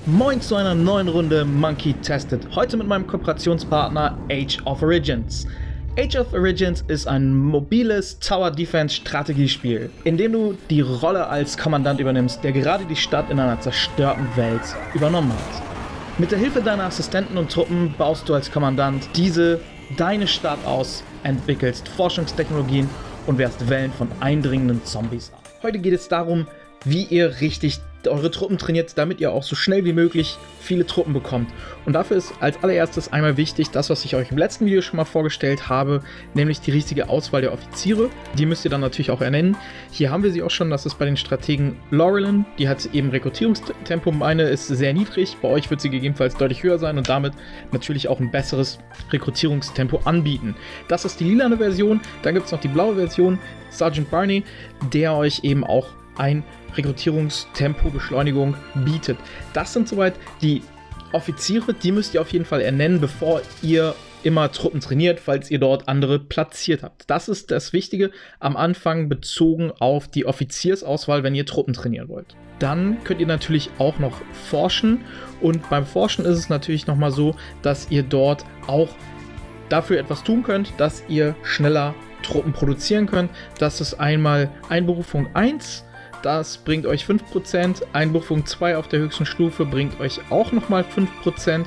Moin zu einer neuen Runde Monkey Tested. Heute mit meinem Kooperationspartner Age of Origins. Age of Origins ist ein mobiles Tower-Defense-Strategiespiel, in dem du die Rolle als Kommandant übernimmst, der gerade die Stadt in einer zerstörten Welt übernommen hat. Mit der Hilfe deiner Assistenten und Truppen baust du als Kommandant deine Stadt aus, entwickelst Forschungstechnologien und wehrst Wellen von eindringenden Zombies ab. Heute geht es darum, wie ihr richtig eure Truppen trainiert, damit ihr auch so schnell wie möglich viele Truppen bekommt. Und dafür ist als allererstes einmal wichtig, das, was ich euch im letzten Video schon mal vorgestellt habe, nämlich die richtige Auswahl der Offiziere. Die müsst ihr dann natürlich auch ernennen. Hier haben wir sie auch schon, das ist bei den Strategen Laurelin. Die hat eben Rekrutierungstempo, meine ist sehr niedrig, bei euch wird sie gegebenenfalls deutlich höher sein und damit natürlich auch ein besseres Rekrutierungstempo anbieten. Das ist die lilane Version, dann gibt es noch die blaue Version, Sergeant Barney, der euch eben auch ein Rekrutierungstempo, Beschleunigung bietet. Das sind soweit die Offiziere, die müsst ihr auf jeden Fall ernennen, bevor ihr immer Truppen trainiert, falls ihr dort andere platziert habt. Das ist das Wichtige am Anfang bezogen auf die Offiziersauswahl, wenn ihr Truppen trainieren wollt. Dann könnt ihr natürlich auch noch forschen und beim Forschen ist es natürlich nochmal so, dass ihr dort auch dafür etwas tun könnt, dass ihr schneller Truppen produzieren könnt. Das ist einmal Einberufung 1, das bringt euch 5%, Einberufung 2 auf der höchsten Stufe bringt euch auch nochmal 5%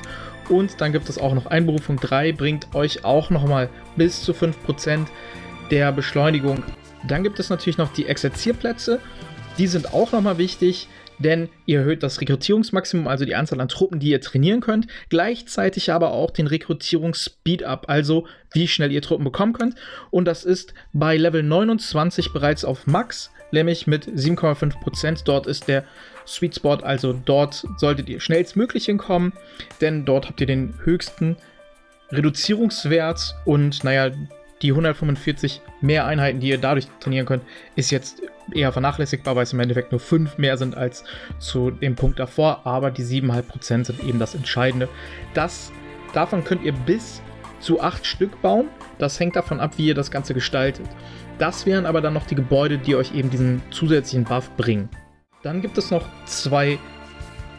und dann gibt es auch noch Einberufung 3, bringt euch auch nochmal bis zu 5% der Beschleunigung. Dann gibt es natürlich noch die Exerzierplätze, die sind auch nochmal wichtig, denn ihr erhöht das Rekrutierungsmaximum, also die Anzahl an Truppen, die ihr trainieren könnt, gleichzeitig aber auch den Rekrutierungsspeed-up, also wie schnell ihr Truppen bekommen könnt. Und das ist bei Level 29 bereits auf Max, nämlich mit 7,5%. Dort ist der Sweet Spot, also dort solltet ihr schnellstmöglich hinkommen, denn dort habt ihr den höchsten Reduzierungswert und naja, die 145 mehr Einheiten, die ihr dadurch trainieren könnt, ist jetzt eher vernachlässigbar, weil es im Endeffekt nur 5 mehr sind als zu dem Punkt davor, aber die 7,5% sind eben das Entscheidende. Davon könnt ihr bis zu 8 Stück bauen, das hängt davon ab, wie ihr das Ganze gestaltet. Das wären aber dann noch die Gebäude, die euch eben diesen zusätzlichen Buff bringen. Dann gibt es noch 2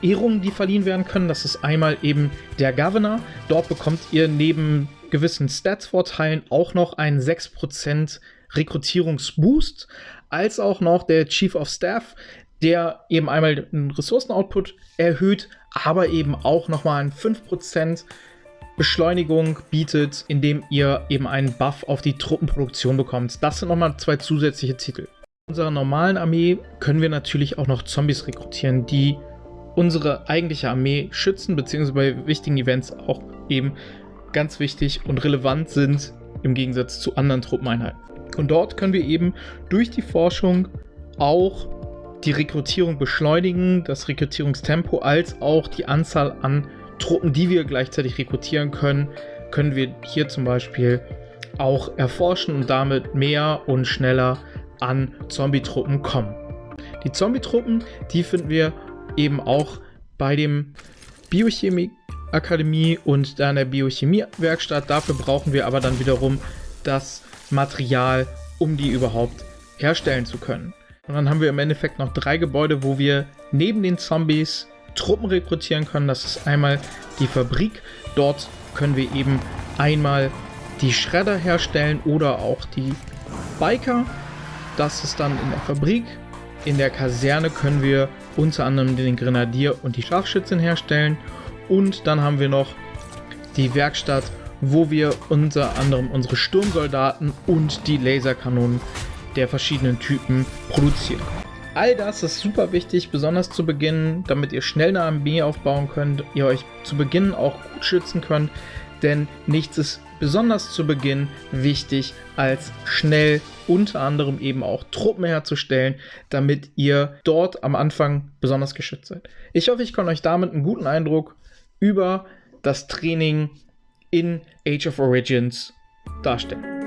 Ehrungen, die verliehen werden können. Das ist einmal eben der Governor. Dort bekommt ihr neben gewissen Stats-Vorteilen auch noch einen 6% Rekrutierungsboost, als auch noch der Chief of Staff, der eben einmal den Ressourcen-Output erhöht, aber eben auch nochmal einen 5% Beschleunigung bietet, indem ihr eben einen Buff auf die Truppenproduktion bekommt. Das sind nochmal 2 zusätzliche Titel. In unserer normalen Armee können wir natürlich auch noch Zombies rekrutieren, die unsere eigentliche Armee schützen, beziehungsweise bei wichtigen Events auch eben ganz wichtig und relevant sind im Gegensatz zu anderen Truppeneinheiten. Und dort können wir eben durch die Forschung auch die Rekrutierung beschleunigen, das Rekrutierungstempo, als auch die Anzahl an Truppen, die wir gleichzeitig rekrutieren können, können wir hier zum Beispiel auch erforschen und damit mehr und schneller an Zombie-Truppen kommen. Die Zombie-Truppen, die finden wir eben auch bei dem Biochemie-Akademie und dann der Biochemie-Werkstatt. Dafür brauchen wir aber dann wiederum das Material, um die überhaupt herstellen zu können. Und dann haben wir im Endeffekt noch 3 Gebäude, wo wir neben den Zombies Truppen rekrutieren können. Das ist einmal die Fabrik. Dort können wir eben einmal die Schredder herstellen oder auch die Biker. Das ist dann in der Fabrik. In der Kaserne können wir unter anderem den Grenadier und die Scharfschützen herstellen. Und dann haben wir noch die Werkstatt, wo wir unter anderem unsere Sturmsoldaten und die Laserkanonen der verschiedenen Typen produzieren können. All das ist super wichtig, besonders zu Beginn, damit ihr schnell eine Armee aufbauen könnt, ihr euch zu Beginn auch gut schützen könnt, denn nichts ist besonders zu Beginn wichtig, als schnell unter anderem eben auch Truppen herzustellen, damit ihr dort am Anfang besonders geschützt seid. Ich hoffe, ich kann euch damit einen guten Eindruck über das Training in Age of Origins darstellen.